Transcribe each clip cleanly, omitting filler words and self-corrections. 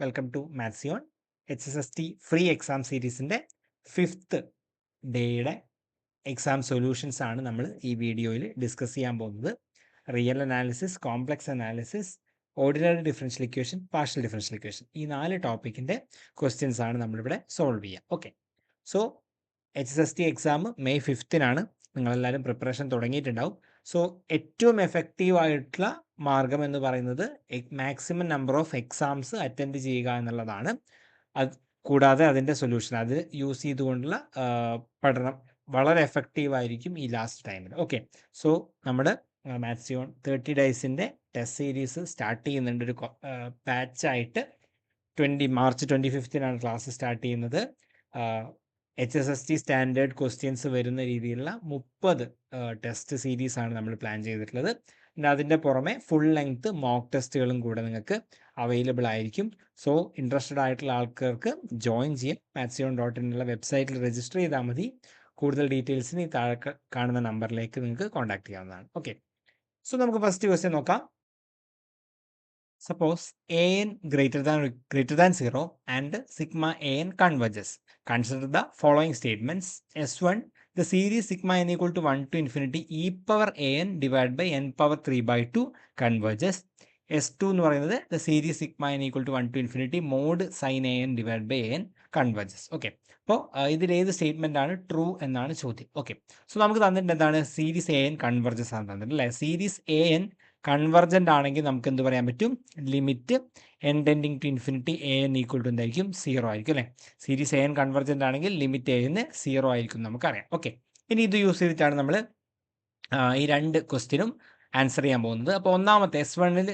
Welcome to Mathsion HSST free exam സീരീസിൻ്റെ 5th ഡേയുടെ exam solutions ആണ് നമ്മൾ ഈ വീഡിയോയിൽ ഡിസ്കസ് ചെയ്യാൻ പോകുന്നത്. Real analysis, complex analysis, ordinary differential equation, partial differential equation, ഈ 4 ടോപ്പിക്കിൻ്റെ ക്വസ്റ്റ്യൻസ് ആണ് നമ്മളിവിടെ സോൾവ് ചെയ്യുക. Okay, so HSST exam May 5-നാണ്. നിങ്ങളെല്ലാവരും പ്രിപ്പറേഷൻ തുടങ്ങിയിട്ടുണ്ടാവും. സോ ഏറ്റവും എഫക്റ്റീവ് ആയിട്ടുള്ള മാർഗം എന്ന് പറയുന്നത് maximum number of exams attend ചെയ്യുക എന്നുള്ളതാണ്. അത് കൂടാതെ അതിൻ്റെ സൊല്യൂഷൻ അത് യൂസ് ചെയ്തുകൊണ്ടുള്ള പഠനം വളരെ എഫക്റ്റീവ് ആയിരിക്കും ഈ ലാസ്റ്റ് ടൈമിൽ. ഓക്കെ, സോ നമ്മുടെ മാത്സിയോൺ 30 ഡേയ്സിൻ്റെ ടെസ്റ്റ് സീരീസ് സ്റ്റാർട്ട് ചെയ്യുന്നുണ്ട്. ഒരു ബാച്ചായിട്ട് മാർച്ച് 25-നാണ് ക്ലാസ് സ്റ്റാർട്ട് ചെയ്യുന്നത്. HSST സ്റ്റാൻഡേർഡ് ക്വസ്റ്റ്യൻസ് വരുന്ന രീതിയിലുള്ള 30 ടെസ്റ്റ് സീരീസ് ആണ് നമ്മൾ പ്ലാൻ ചെയ്തിട്ടുള്ളത്. പിന്നെ അതിൻ്റെ പുറമെ ഫുൾ ലെങ്ത് മോക്ക് ടെസ്റ്റുകളും കൂടെ നിങ്ങൾക്ക് അവൈലബിൾ ആയിരിക്കും. സോ ഇൻട്രസ്റ്റഡ് ആയിട്ടുള്ള ആൾക്കാർക്ക് ജോയിൻ ചെയ്യാം. mathsion.in എന്നുള്ള വെബ്സൈറ്റിൽ രജിസ്റ്റർ ചെയ്താൽ മതി. കൂടുതൽ ഡീറ്റെയിൽസിന് ഈ താഴെ കാണുന്ന നമ്പറിലേക്ക് നിങ്ങൾക്ക് കോൺടാക്ട് ചെയ്യാവുന്നതാണ്. ഓക്കെ, സോ നമുക്ക് ഫസ്റ്റ് ക്വസ്റ്റ്യൻ നോക്കാം. Suppose an greater than 0 and sigma an converges. Consider the following statements. S1, the series sigma n equal to 1 to infinity e power an divided by n power 3 by 2 converges. S2 എന്ന് പറയുന്നത് the series sigma n equal to 1 to infinity mod sin an divided by an converges. Okay, അപ്പോൾ ഇതിൽ ഏത് statement ആണ് true എന്നാണ് ചോദ്യം. Okay, so നമുക്ക് തന്നിട്ട് എന്താണ് സീരീസ് എ എൻ കൺവെർജസ് ആണ് തന്നിട്ട് അല്ലേ. സീരീസ് എ എൻ കൺവെർജൻ്റ് ആണെങ്കിൽ നമുക്ക് എന്ത് പറയാൻ പറ്റും, limit n tending to infinity a n equal to എന്തായിരിക്കും, 0 ആയിരിക്കും അല്ലേ. സീരീസ് എ എൻ കൺവെർജൻ്റ് ആണെങ്കിൽ ലിമിറ്റ് എ എന്ന് 0 ആയിരിക്കും നമുക്കറിയാം. ഓക്കെ, ഇനി ഇത് യൂസ് ചെയ്തിട്ടാണ് നമ്മൾ ഈ രണ്ട് ക്വസ്റ്റ്യനും ആൻസർ ചെയ്യാൻ പോകുന്നത്. അപ്പോൾ ഒന്നാമത്തെ S1-ൽ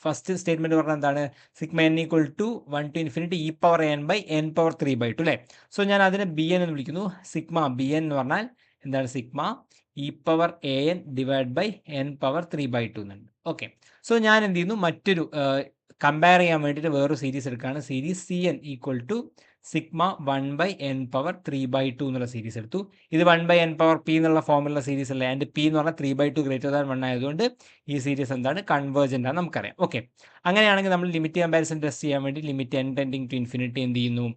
ഫസ്റ്റ് സ്റ്റേറ്റ്മെൻറ്റ് പറഞ്ഞാൽ എന്താണ്, sigma N equal to 1 to infinity e power n by n power 3 by 2 അല്ലേ. സോ ഞാൻ അതിനെ ബി എൻ എന്ന് വിളിക്കുന്നു. സിഗ്മ ബി എൻ എന്ന് പറഞ്ഞാൽ എന്താണ്, sigma e power a N divide by n power 3 by 2 എന്നുണ്ട്. ഓക്കെ, സോ ഞാൻ എന്ത് ചെയ്യുന്നു, മറ്റൊരു കമ്പയർ ചെയ്യാൻ വേണ്ടിയിട്ട് വേറൊരു സീരീസ് എടുക്കുകയാണ്. Series C n equal to sigma 1 by n power 3 by 2 എന്നുള്ള സീരീസ് എടുത്തു. ഇത് 1 by n പവർ പി എന്നുള്ള ഫോമിലുള്ള സീരീസ് അല്ലേ. ആൻഡ് പി എന്ന് പറഞ്ഞാൽ 3 by 2 ഗ്രേറ്റർ ദാൻ 1 ആയതുകൊണ്ട് ഈ സീരീസ് എന്താണ്, കൺവേർജൻ്റ് ആണ് നമുക്കറിയാം. ഓക്കെ, അങ്ങനെയാണെങ്കിൽ നമ്മൾ ലിമിറ്റ് കമ്പാരിസൺ ടെസ്റ്റ് ചെയ്യാൻ വേണ്ടി limit n tending to infinity എന്ത് ചെയ്യുന്നു,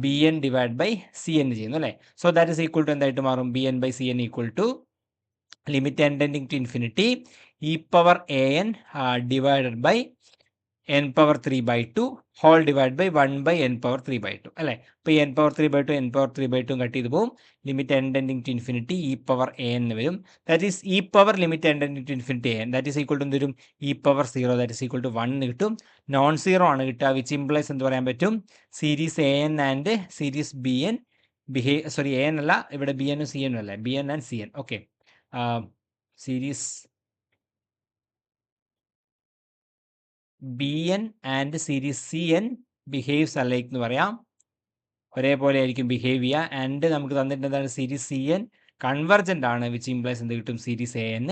b n divide by c n ചെയ്യുന്നു അല്ലേ. So that is equal to എന്തായിട്ട് മാറും, b n by c n equal to limit n tending to infinity e power a n divided by n power 3 by 2 whole divide by 1 by n power 3 by 2 അല്ലേ. അപ്പോൾ ഈ n power 3 by 2 n power 3 by 2 cut ചെയ്ത് പോകും. Limit n tending to infinity e power a എന്ന് വരും. That is e power limit n tending to infinity n, that is equal to എന്ത് വരും, e power 0, that is equal to 1 കിട്ടും. Non zero ആണ് കിട്ടുക, which implies എന്ത് പറയാൻ പറ്റും, series A N and series B N A N അല്ല, ഇവിടെ ബി എനും സി എനും അല്ലേ, B N and C N. Okay, series B N and series C N behaves alike എന്ന് പറയാം, ഒരേപോലെ ആയിരിക്കും ബിഹേവ് ചെയ്യുക. ആൻഡ് നമുക്ക് തന്നിട്ട് എന്താണ്, സീരീസ് സി എൻ കൺവെർജൻ്റ് ആണ്, വിച്ച് ഇംപ്ലൈസ് എന്ത് കിട്ടും, സീരീസ് എ എൻ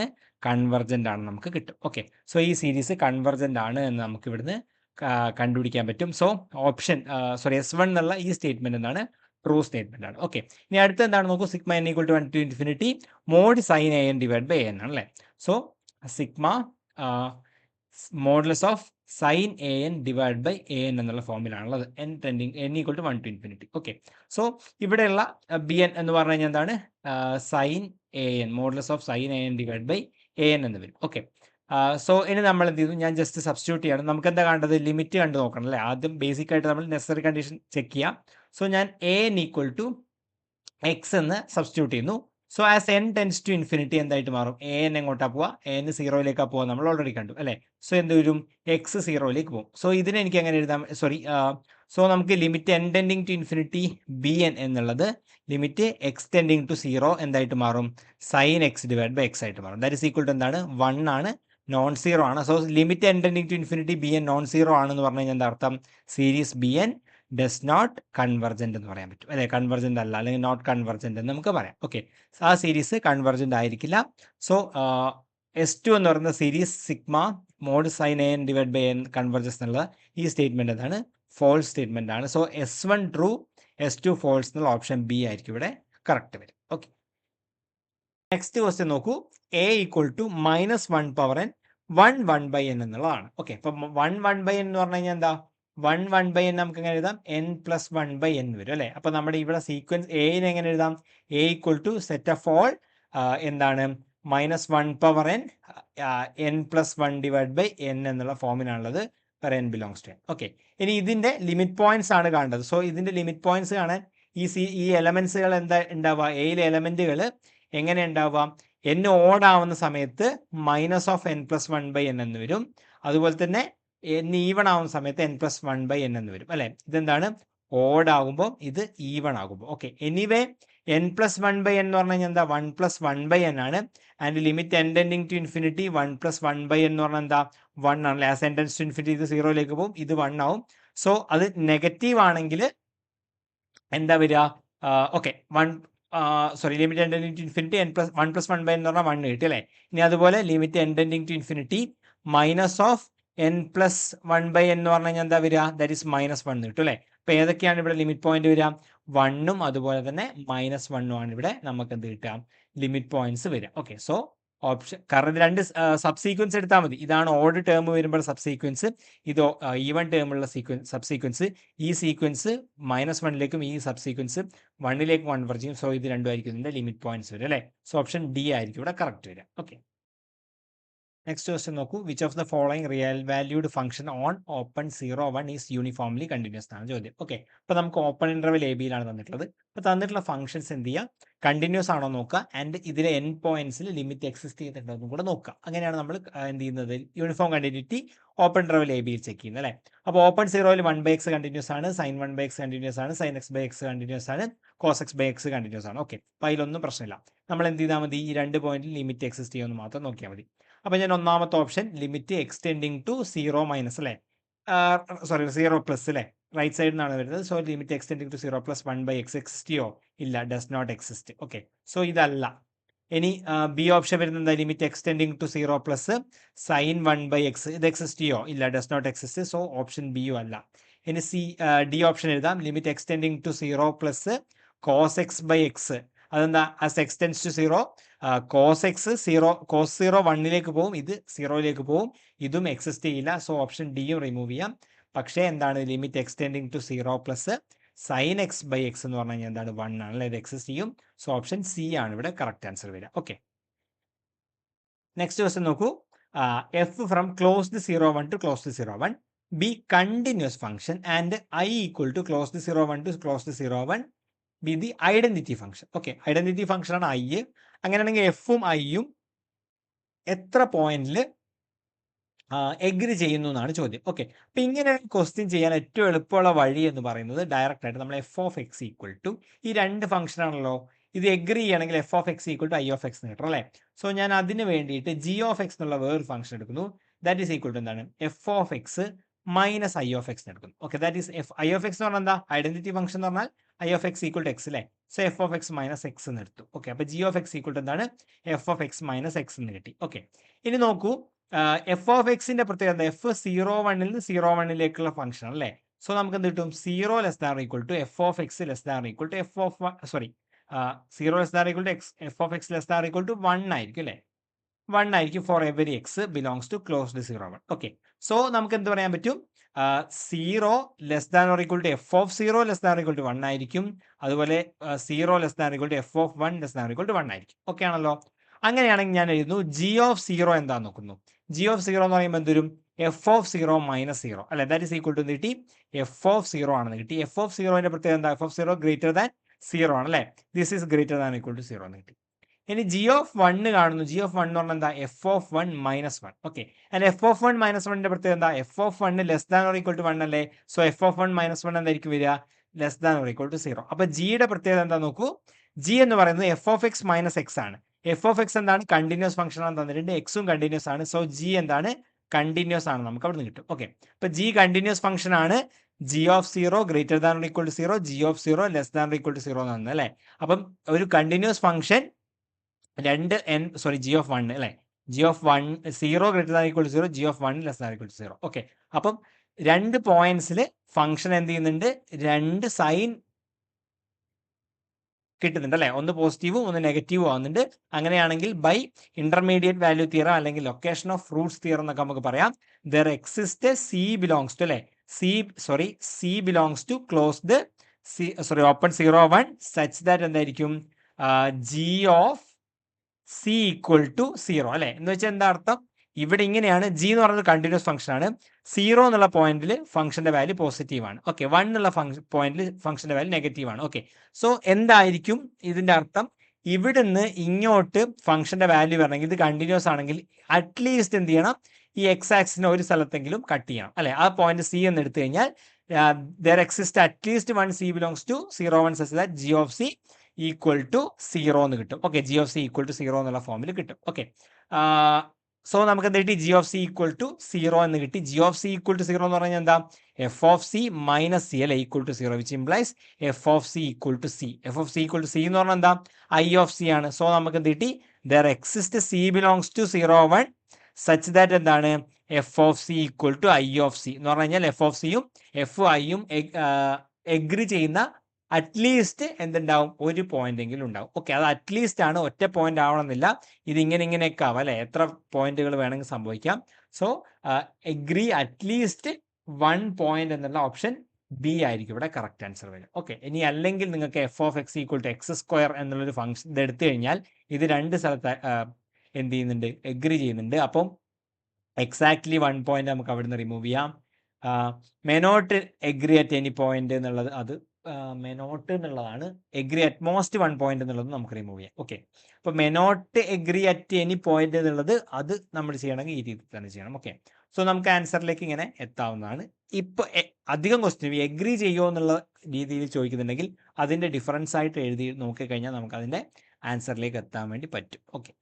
കൺവെർജൻ്റ് ആണ് നമുക്ക് കിട്ടും. ഓക്കെ, സോ ഈ സീരീസ് കൺവെർജൻ്റ് ആണ് എന്ന് നമുക്ക് ഇവിടുന്ന് കണ്ടുപിടിക്കാൻ പറ്റും. സോ ഓപ്ഷൻ S1 എന്നുള്ള ഈ സ്റ്റേറ്റ്മെൻറ്റ് എന്താണ്, ട്രൂ സ്റ്റേറ്റ്മെൻ്റ് ആണ്. ഓക്കെ, ഇനി അടുത്ത എന്താണ് നോക്കൂ, sigma N equal to 1 to infinity mod sine A N divide by A N ആണല്ലേ. So sigma modulus of sine A N divide by A N എന്നുള്ള ഫോമിലാണുള്ളത്. N equal to 1 to infinity. Okay, so ഇവിടെയുള്ള B N എന്ന് പറഞ്ഞു കഴിഞ്ഞാൽ എന്താണ്, sine A N, modulus of sine A N divide by A N എന്ന് വരും. Okay, so ഇനി നമ്മൾ എന്ത് ചെയ്തു, ഞാൻ ജസ്റ്റ് സബ്സ്റ്റിറ്റ്യൂട്ട് ചെയ്യണം. നമുക്ക് എന്താ കണ്ടത്, ലിമിറ്റ് കണ്ടു നോക്കണം അല്ലേ. ആദ്യം ബേസിക് ആയിട്ട് നമ്മൾ നെസസറി കണ്ടീഷൻ ചെക്ക് ചെയ്യാം. സോ ഞാൻ a n equal to x എന്ന് സബ്സ്റ്റിറ്റ്യൂട്ട് ചെയ്യുന്നു. So as n tends to infinity എന്തായിട്ട് മാറും, എ എൻ എങ്ങോട്ടാ പോവുക, എ എൻ 0യിലേക്കാണ് പോവുക, നമ്മൾ ഓൾറെഡി കണ്ടു അല്ലേ. സോ എന്ത് വരും, എക്സ് 0യിലേക്ക് പോകും. സോ ഇതിനെ എനിക്ക് എങ്ങനെ എഴുതാം, സോ നമുക്ക് limit n tending to infinity b n എന്നുള്ളത് ലിമിറ്റ് എക്സ് ടെൻഡിങ് ടു 0 എന്തായിട്ട് മാറും, sine x divide by x ആയിട്ട് മാറും. ദാറ്റ് ഇസ് ഈക്വൽ ടു എന്താണ്, 1 ആണ്, നോൺ സീറോ ആണ്. So limit n tending to infinity b n non zero ആണെന്ന് പറഞ്ഞു കഴിഞ്ഞാൽ എന്താ അർത്ഥം, series B n does not convergent എന്ന് പറയാൻ പറ്റും അല്ലേ. കൺവെർജൻ്റ് അല്ല, അല്ലെങ്കിൽ നോട്ട് കൺവെർജൻ്റ് എന്ന് നമുക്ക് പറയാം. ഓക്കെ, ആ സീരീസ് കൺവെർജൻ്റ് ആയിരിക്കില്ല. സോ S2 എന്ന് പറയുന്ന series sigma mod sine A N divide by n converges എന്നുള്ള ഈ സ്റ്റേറ്റ്മെൻറ്റ് എന്താണ്, ഫോൾസ് സ്റ്റേറ്റ്മെൻ്റ് ആണ്. So S1 true, S2 false എന്നുള്ള ഓപ്ഷൻ ബി ആയിരിക്കും ഇവിടെ കറക്റ്റ് വരും. ഓക്കെ, നെക്സ്റ്റ് ക്വസ്റ്റ്യൻ നോക്കൂ. A equal to -1 power n 1 by n എന്നുള്ളതാണ്. ഓക്കെ, അപ്പം 1 by n എന്ന് പറഞ്ഞു കഴിഞ്ഞാൽ എന്താ, 1 നമുക്ക് എങ്ങനെ എഴുതാം, n+1 വരും അല്ലേ. അപ്പൊ നമ്മുടെ ഇവിടെ സീക്വൻസ് എനെ എങ്ങനെ എഴുതാം, a equal to set of all എന്താണ് -1 n+1 / n എന്നുള്ള ഫോമിലാണുള്ളത് n belongs to n. Okay, ഇനി ഇതിന്റെ ലിമിറ്റ് പോയിന്റ്സ് ആണ് കാണേണ്ടത്. സോ ഇതിന്റെ ലിമിറ്റ് പോയിന്റ്സ് കാണാൻ ഈ എലമെന്റ്സുകൾ എന്താ ഉണ്ടാവുക, എയിലെ എലമെന്റുകൾ എങ്ങനെ ഉണ്ടാവുക, n ഓഡ് ആവുന്ന സമയത്ത് -n+1 എന്ന് വരും. അതുപോലെ തന്നെ n ഈവൺ ആവുന്ന സമയത്ത് n+1 എന്ന് വരും അല്ലെ. ഇതെന്താണ്, ഓഡ് ആകുമ്പോൾ ഇത് ഈവൺ ആകുമ്പോൾ. ഓക്കെ, എനിവേ n+1 എന്ന് പറഞ്ഞു കഴിഞ്ഞാൽ എന്താ, 1+1 ആണ്. And limit n tending to infinity 1+1 എന്ന് പറഞ്ഞാൽ എന്താ, 1 ആണ്. As n tends to infinity ഇത് 0ലേക്ക് പോകും, ഇത് 1 ആവും. സോ അത് നെഗറ്റീവ് ആണെങ്കിൽ എന്താ വരിക, okay, limit n tending to infinity 1+1 എന്ന് പറഞ്ഞാൽ 1 കിട്ടി അല്ലേ. ഇനി അതുപോലെ limit n tending to infinity -n+1 എന്ന് പറഞ്ഞു കഴിഞ്ഞാൽ എന്താ വരിക, ദാറ്റ് ഈസ് -1 കിട്ടും അല്ലേ. അപ്പൊ ഏതൊക്കെയാണ് ഇവിടെ ലിമിറ്റ് പോയിന്റ് വരിക, 1ഉം അതുപോലെ തന്നെ -1ഉം ആണ് ഇവിടെ നമുക്ക് എന്ത് കിട്ടുക, ലിമിറ്റ് പോയിന്റ്സ് വരിക. ഓക്കെ, സോ ഓപ്ഷൻ, കാരണം ഇത് രണ്ട് സബ് സീക്വൻസ് എടുത്താൽ മതി. ഇതാണ് ഓഡ് ടേം വരുമ്പോൾ സബ് സീക്വൻസ്, ഇത് ഈവൺ ടേമുള്ള സബ് സീക്വൻസ്. ഈ സീക്വൻസ് -1ലേക്കും ഈ സബ് സീക്വൻസ് 1ലേക്ക് കൺവെർജ് ചെയ്യും. സോ ഇത് രണ്ടും ആയിരിക്കും ഇതിന്റെ ലിമിറ്റ് പോയിന്റ്സ് വരും അല്ലേ. സോ ഓപ്ഷൻ ഡി ആയിരിക്കും ഇവിടെ കറക്റ്റ് വരിക. ഓക്കെ, നെക്സ്റ്റ് ക്വസ്റ്റ്യൻ നോക്കൂ. Which of the following real valued function on open 0, 1 is uniformly continuous ആണ് ചോദ്യം. ഓക്കെ, അപ്പൊ നമുക്ക് ഓപ്പൺ ഇന്റർവെൽ എ ബിയിലാണ് തന്നിട്ടുള്ളത്. അപ്പൊ തന്നിട്ടുള്ള ഫംഗ്ഷൻസ് എന്ത് ചെയ്യുക, കണ്ടിന്യൂസ് ആണോ നോക്കുക, ആൻഡ് ഇതിലെ എൻ പോയിന്റ്സിൽ ലിമിറ്റ് എക്സിസ്റ്റ് ചെയ്തിട്ടുണ്ടെന്നും കൂടെ നോക്കുക. അങ്ങനെയാണ് നമ്മൾ എന്ത് ചെയ്യുന്നത്, uniform continuity open interval A ബിയിൽ ചെക്ക് ചെയ്യുന്നത് അല്ലേ. അപ്പോൾ ഓപ്പൺ 0ൽ 1/x കണ്ടിന്യൂസ് ആണ്, sin 1/x കണ്ടിന്യൂസ് ആണ്, sin x/x കണ്ടിന്യൂസ് ആണ്, cos x/x കണ്ടിന്യൂസ് ആണ്. ഓക്കെ, അപ്പോൾ അതിലൊന്നും പ്രശ്നമില്ല. നമ്മൾ എന്ത് ചെയ്താൽ മതി, ഈ രണ്ട് പോയിന്റിൽ ലിമിറ്റ് എക്സിസ്റ്റ് ചെയ്യുമെന്ന് മാത്രം നോക്കിയാൽ മതി. അപ്പൊ ഞാൻ ഒന്നാമത്തെ ഓപ്ഷൻ ലിമിറ്റ് എക്സ്റ്റെൻഡിങ് ടു 0- അല്ലേ, 0+ അല്ലേ, റൈറ്റ് സൈഡിൽ നിന്നാണ് വരുന്നത്. So limit x tending to 0 + 1/x exist ചെയ്യോ, ഇല്ല, does not exist. Okay, so ഇതല്ല. ഇനി ബി ഓപ്ഷൻ വരുന്നത് limit x tending to 0+ sin 1/x, ഇത് എക്സിസ്റ്റ് ചെയ്യോ, ഇല്ല, does not exist. So option ബിയും അല്ല. ഇനി ഡി ഓപ്ഷൻ എഴുതാം, limit x tending to 0+ cos x/x, അതെന്താ, as x tends to 0 cos x 0 1ലേക്ക് പോകും, ഇത് 0ലേക്ക് പോകും, ഇതും എക്സിസ്റ്റ് ചെയ്യില്ല. സോ ഓപ്ഷൻ ഡിയും റിമൂവ് ചെയ്യാം. പക്ഷേ എന്താണ്, limit x tending to 0+ sin x/x എന്ന് പറഞ്ഞു കഴിഞ്ഞാൽ എന്താണ്, 1 ആണ് അല്ലെ, ഇത് എക്സിസ്റ്റ് ചെയ്യും. സോ ഓപ്ഷൻ സി ആണ് ഇവിടെ കറക്റ്റ് ആൻസർ വരിക. ഓക്കെ, നെക്സ്റ്റ് ക്വസ്റ്റ്യൻ നോക്കൂ. F from closed 0, 1 to closed 0, 1 b continuous function and I equal to closed 0, 1 to closed 0, 1 b the identity function. Okay, identity function ആണ് I. അങ്ങനെയാണെങ്കിൽ എഫും ഐയും എത്ര പോയിന്റിൽ എഗ്രി ചെയ്യുന്നു എന്നാണ് ചോദ്യം. ഓക്കെ, അപ്പൊ ഇങ്ങനെ ക്വസ്റ്റ്യൻ ചെയ്യാൻ ഏറ്റവും എളുപ്പമുള്ള വഴി എന്ന് പറയുന്നത് ഡയറക്റ്റ് ആയിട്ട് നമ്മൾ f(x) ഈക്വൽ ടു ഈ രണ്ട് ഫംഗ്ഷൻ ആണല്ലോ, ഇത് എഗ്രി ചെയ്യണമെങ്കിൽ f(x) ഈക്വൽ ടു i(x) എന്ന് കിട്ടും അല്ലേ. സോ ഞാൻ അതിന് വേണ്ടിയിട്ട് g(x) എന്നുള്ള വേറൊരു ഫംഗ്ഷൻ എടുക്കുന്നു. ദാറ്റ് ഈസ് ഈക്വൽ ടു എന്താണ്, f(x) മൈനസ് i(x) എടുക്കുന്നു. ഓക്കെ, ദാറ്റ് ഈസ് i(x) എന്ന് പറഞ്ഞാൽ എന്താ, ഐഡന്റിറ്റി ഫംഗ്ഷൻ എന്ന് പറഞ്ഞാൽ i(x) ഈക്വൽ ടു x അല്ലേ. സോ f(x) മൈനസ് x എന്ന് എടുത്തു. ഓക്കെ, അപ്പൊ g(x) ഈക്വൽ ടു എന്താണ്, f(x) മൈനസ് x എന്ന് കിട്ടി. ഓക്കെ, ഇനി നോക്കൂ, f(x)ന്റെ പ്രത്യേകത f 0,1 നിന്ന് 0,1ലേക്കുള്ള ഫംഗ്ഷൻ അല്ലേ. സോ നമുക്ക് എന്ത് കിട്ടും, 0 less than equal to f(x) less than equal to 0 less than equal to f(x) less than equal to 1 ആയിരിക്കും അല്ലേ. 1 ആയിരിക്കും for every x belongs to closed 0, 1. Okay, so നമുക്ക് എന്ത് പറയാൻ പറ്റും, 0 less than or equal to f(0) less than equal to 1 ആയിരിക്കും. അതുപോലെ 0 less than equal to f(1) less than equal to 1 ആയിരിക്കും. ഓക്കെ ആണല്ലോ. അങ്ങനെയാണെങ്കിൽ ഞാൻ എഴുതുന്നു g(0) എന്താന്ന് നോക്കുന്നു. g(0) എന്ന് പറയുമ്പോൾ എന്തൊരും, f(0 മൈനസ് 0) അല്ലെ, ദാറ്റ് ഈസ് ഈക്വൽ ടു കിട്ടി f(0) ആണെന്ന് കിട്ടി. f(0)ന്റെ പ്രത്യേകത എന്താ, f(0) ഗ്രേറ്റർ ദാൻ 0 ആണ് അല്ലെ. This is greater than equal to 0 എന്ന് കിട്ടി. ഇനി g(1) കാണുന്നു. g(1) എന്ന് പറഞ്ഞാൽ എന്താ, f(1 minus 1). Okay, and f(1 minus 1)ന്റെ പ്രത്യേകത എന്താ, f(1) less than or equal to 1 അല്ലേ. സോ f(1 മൈനസ് 1) എന്തായിരിക്കും വരിക, less than or equal to 0. അപ്പൊ ജിയുടെ പ്രത്യേകത എന്താ നോക്കൂ, g എന്ന് പറയുന്നത് f(x) മൈനസ് x ആണ്. f(x) എന്താണ്, കണ്ടിന്യൂസ് ഫംഗ്ഷൻ ആണ് തന്നിട്ടുണ്ട്, എക്സും കണ്ടിന്യൂസ് ആണ്. സോ g എന്താണ്, കണ്ടിന്യൂസ് ആണ്, നമുക്ക് അവിടെ നിന്ന് കിട്ടും. ഓക്കെ, അപ്പൊ g കണ്ടിന്യൂസ് ഫംഗ്ഷൻ ആണ്. g(0) greater than or equal to 0, g(0) less than or equal to 0 എന്നാണ് അല്ലേ. അപ്പം ഒരു കണ്ടിന്യൂസ് ഫംഗ്ഷൻ g(1) അല്ലേ, g(1) 0 greater than equal to 0, g(1) less than equal to 0. Okay, അപ്പം രണ്ട് പോയിന്റ്സിൽ ഫംഗ്ഷൻ എന്ത് ചെയ്യുന്നുണ്ട്, രണ്ട് സൈൻ കിട്ടുന്നുണ്ട് അല്ലെ, ഒന്ന് പോസിറ്റീവും ഒന്ന് നെഗറ്റീവും ആവുന്നുണ്ട്. അങ്ങനെയാണെങ്കിൽ ബൈ ഇന്റർമീഡിയറ്റ് വാല്യൂ തിയറം അല്ലെങ്കിൽ ലൊക്കേഷൻ ഓഫ് റൂട്ട്സ് തിയറം എന്നൊക്കെ നമുക്ക് പറയാം, there exist c belongs to അല്ലെ, C belongs to closed open 0, 1 such that എന്തായിരിക്കും G of C equal to 0 അല്ലെ. എന്ന് വെച്ചാൽ എന്താ അർത്ഥം? ഇവിടെ ഇങ്ങനെയാണ്. G എന്ന് പറയുന്നത് കണ്ടിന്യൂസ് ഫംഗ്ഷൻ ആണ്. 0 എന്നുള്ള പോയിന്റിൽ ഫംഗ്ഷന്റെ വാല്യൂ പോസിറ്റീവ് ആണ്. ഓക്കെ, 1 എന്നുള്ള പോയിന്റിൽ ഫംഗ്ഷന്റെ വാല്യൂ നെഗറ്റീവ് ആണ്. ഓക്കെ, സോ എന്തായിരിക്കും ഇതിന്റെ അർത്ഥം? ഇവിടുന്ന് ഇങ്ങോട്ട് ഫംഗ്ഷന്റെ വാല്യൂ വരണമെങ്കിൽ ഇത് കണ്ടിന്യൂസ് ആണെങ്കിൽ അറ്റ്ലീസ്റ്റ് എന്ത് ചെയ്യണം? ഈ എക്സ് ആക്സിനെ ഒരു സ്ഥലത്തെങ്കിലും കട്ട് ചെയ്യണം അല്ലെ. ആ പോയിന്റ് സി എന്ന് എടുത്തു കഴിഞ്ഞാൽ there exists at least one C belongs to 0, 1 such that G of C equal to 0 എന്ന് കിട്ടും. Okay, G of C equal to 0 എന്നുള്ള ഫോമിൽ കിട്ടും. ഓക്കെ, സോ നമുക്ക് എന്ത് കിട്ടി? G of C equal to 0 എന്ന് കിട്ടി. G of C equal to 0 എന്ന് പറഞ്ഞാൽ എന്താ? F of C minus C അല്ലെ equal to 0 which implies F of C equal to C. F of C equal to C എന്ന് പറഞ്ഞാൽ എന്താ? I of C ആണ്. സോ നമുക്ക് എന്ത് കിട്ടി? there exists C belongs to 0, 1 such that എന്താണ്? F of C equal to I of C എന്ന് പറഞ്ഞു കഴിഞ്ഞാൽ F of Cയും F Iയും എഗ്രി ചെയ്യുന്ന അറ്റ്ലീസ്റ്റ് എന്തുണ്ടാവും? ഒരു പോയിന്റ് എങ്കിലും ഉണ്ടാവും. ഓക്കെ, അത് അറ്റ്ലീസ്റ്റ് ആണ്, ഒറ്റ പോയിന്റ് ആവണമെന്നില്ല. ഇത് ഇങ്ങനെയൊക്കെ ആവാം അല്ലെ, എത്ര പോയിന്റുകൾ വേണമെങ്കിൽ സംഭവിക്കാം. സോ എഗ്രി അറ്റ്ലീസ്റ്റ് 1 പോയിന്റ് എന്നുള്ള ഓപ്ഷൻ ബി ആയിരിക്കും ഇവിടെ കറക്റ്റ് ആൻസർ വരും. ഓക്കെ, ഇനി അല്ലെങ്കിൽ നിങ്ങൾക്ക് f of x equal to x square എന്നുള്ളൊരു ഫംഗ്ഷൻ ഇത് എടുത്തു കഴിഞ്ഞാൽ ഇത് രണ്ട് സ്ഥലത്ത് എന്ത് ചെയ്യുന്നുണ്ട്? എഗ്രി ചെയ്യുന്നുണ്ട്. അപ്പം എക്സാക്ട്ലി 1 പോയിന്റ് നമുക്ക് അവിടെ നിന്ന് റിമൂവ് ചെയ്യാം. May not agree at any point എന്നുള്ളത് അത് മേ നോട്ട് എന്നുള്ളതാണ്. എഗ്രി അറ്റ് മോസ്റ്റ് 1 പോയിന്റ് എന്നുള്ളത് നമുക്ക് റിമൂവ് ചെയ്യാം. ഓക്കെ, അപ്പോൾ may not agree at any point എന്നുള്ളത് അത് നമ്മൾ ചെയ്യണമെങ്കിൽ ഈ രീതിയിൽ തന്നെ ചെയ്യണം. ഓക്കെ, സോ നമുക്ക് ആൻസറിലേക്ക് ഇങ്ങനെ എത്താവുന്നതാണ്. ഇപ്പോൾ അധികം ക്വസ്റ്റ്യൻ എഗ്രി ചെയ്യുമോ എന്നുള്ള രീതിയിൽ ചോദിക്കുന്നുണ്ടെങ്കിൽ അതിൻ്റെ ഡിഫറൻസ് ആയിട്ട് എഴുതി നോക്കിക്കഴിഞ്ഞാൽ നമുക്ക് അതിൻ്റെ ആൻസറിലേക്ക് എത്താൻ വേണ്ടി പറ്റും. ഓക്കെ,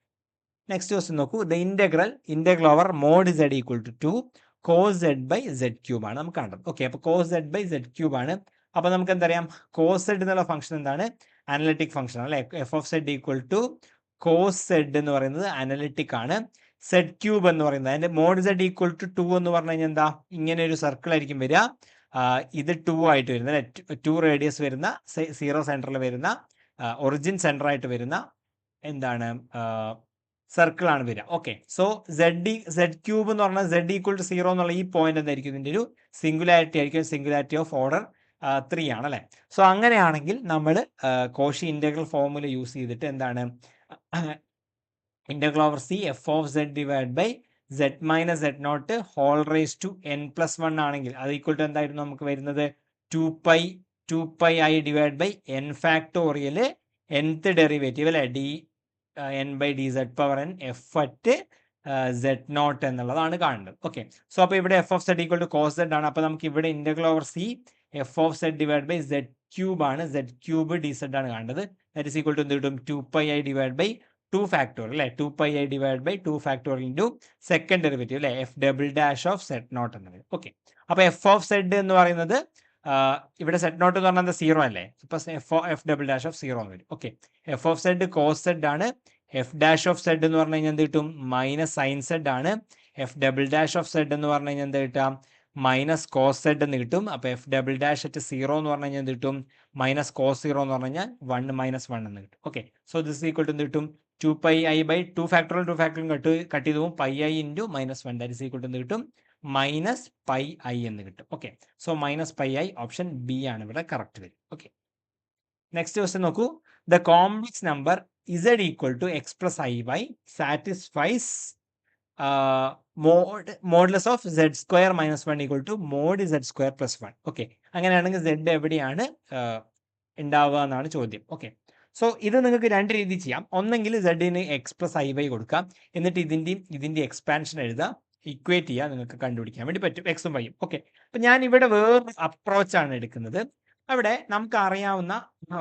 നെക്സ്റ്റ് ക്വസ്റ്റ്യൻ നോക്കൂ. The integral over mod z equal to 2 cos z by z cube ആണ് നമുക്ക് കണ്ടത്. ഓക്കെ, അപ്പോൾ cos z by z cube ആണ്. അപ്പോൾ നമുക്ക് എന്തറിയാം? cos z എന്നുള്ള ഫംഗ്ഷൻ എന്താണ്? അനലിറ്റിക് ഫംഗ്ഷൻ അല്ലെ. F of z equal to cos z എന്ന് പറയുന്നത് അനലിറ്റിക് ആണ്. z ക്യൂബ് എന്ന് പറയുന്നത് അതിന്റെ മോഡ് z ഈക്വൽ ടു 2 എന്ന് പറഞ്ഞു കഴിഞ്ഞാൽ എന്താ? ഇങ്ങനെ ഒരു സർക്കിൾ ആയിരിക്കും വരിക. ഇത് 2 ആയിട്ട് വരുന്ന 2 റേഡിയസ് വരുന്ന 0 സെന്ററിൽ വരുന്ന ഒറിജിൻ സെന്റർ ആയിട്ട് വരുന്ന എന്താണ് സർക്കിൾ ആണ് വരിക. ഓക്കെ, സോ z ക്യൂബ് എന്ന് പറഞ്ഞാൽ z ഈക്വൽ ടു 0 എന്നുള്ള ഈ പോയിന്റ് എന്തായിരിക്കും? ഇതിന്റെ ഒരു സിംഗുലാരിറ്റി ആയിരിക്കും. സിംഗുലാരിറ്റി ഓഫ് ഓർഡർ 3 ആണ് അല്ലെ. സോ അങ്ങനെയാണെങ്കിൽ നമ്മൾ കോഷി ഇന്റഗ്രൽ ഫോർമുല യൂസ് ചെയ്തിട്ട് എന്താണ്? Integral over c f of z divide by z minus z naught whole raise to n+1 ആണെങ്കിൽ അത് ഈക്വൽ ടു എന്തായിരുന്നു നമുക്ക് വരുന്നത്? 2 pi i divide by n factorial nth derivative അല്ലെ n by d z power n f at z naught എന്നുള്ളതാണ് കാണുന്നത്. Okay, so അപ്പോൾ ഇവിടെ f of z equal to cos z ആണ്. അപ്പോൾ നമുക്ക് ഇവിടെ integral over c f of z divide by z cube ആണ്. z ക്യൂബ് ഡി സെഡ് ആണ് കാണുന്നത്. ദാറ്റ് ഈസ് ഈക്വൽ ടു എന്ത് കിട്ടും? 2 i ഡിവൈഡ് ബൈ 2 ഫാക്ടോറിയൽ അല്ലെ. 2 i divide by 2 factorial into second derivative അല്ലെ F double dash of z naught എന്നത്. Okay, അപ്പോൾ F of z എന്ന് പറയുന്നത് ഇവിടെ z നോട്ട് എന്ന് പറഞ്ഞാൽ 0 അല്ലേ. ഇപ്പൊ എഫ് ഡബിൾ ഡാഷ് ഓഫ് 0 എന്ന് വരും. Okay, f of z cos z ആണ്. എഫ് ഡാഷ് ഓഫ് z എന്ന് പറഞ്ഞു കഴിഞ്ഞാൽ എന്ത് കിട്ടും? മൈനസ് സൈൻ z ആണ്. F double dash of z എന്ന് പറഞ്ഞു കഴിഞ്ഞാൽ എന്ത് കിട്ടാം? മൈനസ് കോസ് z എന്ന് കിട്ടും. അപ്പോൾ എഫ് ഡബിൾ ഡാഷ് അറ്റ് 0 എന്ന് പറഞ്ഞു കഴിഞ്ഞാൽ എന്ത് കിട്ടും? മൈനസ് കോസ് 0 എന്ന് പറഞ്ഞു കഴിഞ്ഞാൽ 1 മൈനസ് 1 എന്ന് കിട്ടും. Okay, so this equal to എന്ത് കിട്ടും? 2 i ബൈ 2 ഫാക്ടോറിയൽ കട്ട് ചെയ്ത് പോകും. pi i into minus 1 that is equal to എന്ത് കിട്ടും? മൈനസ് പൈ ഐ എന്ന് കിട്ടും. Okay, so minus pi i option b ആണ് ഇവിടെ കറക്റ്റ് വരും. ഓക്കെ, നെക്സ്റ്റ് ക്വസ്റ്റ്യൻ നോക്കൂ. The complex number z equal to x plus i y satisfies modulus of z square minus 1 equal to mod z square plus 1. Okay, അങ്ങനെയാണെങ്കിൽ z എവിടെയാണ് ഉണ്ടാവുക എന്നാണ് ചോദ്യം. Okay, so ഇത് നിങ്ങൾക്ക് രണ്ട് രീതി ചെയ്യാം. ഒന്നെങ്കിൽ z-ന് എക്സ് പ്ലസ് ഐ വൈ കൊടുക്കാം, എന്നിട്ട് ഇതിൻ്റെ എക്സ്പാൻഷൻ എഴുതാം, ഇക്വേറ്റ് ചെയ്യുക, നിങ്ങൾക്ക് കണ്ടുപിടിക്കാൻ വേണ്ടി പറ്റും എക്സും വൈയും. ഓക്കെ, അപ്പം ഞാൻ ഇവിടെ വേറൊരു അപ്രോച്ചാണ് എടുക്കുന്നത്. അവിടെ നമുക്ക് അറിയാവുന്ന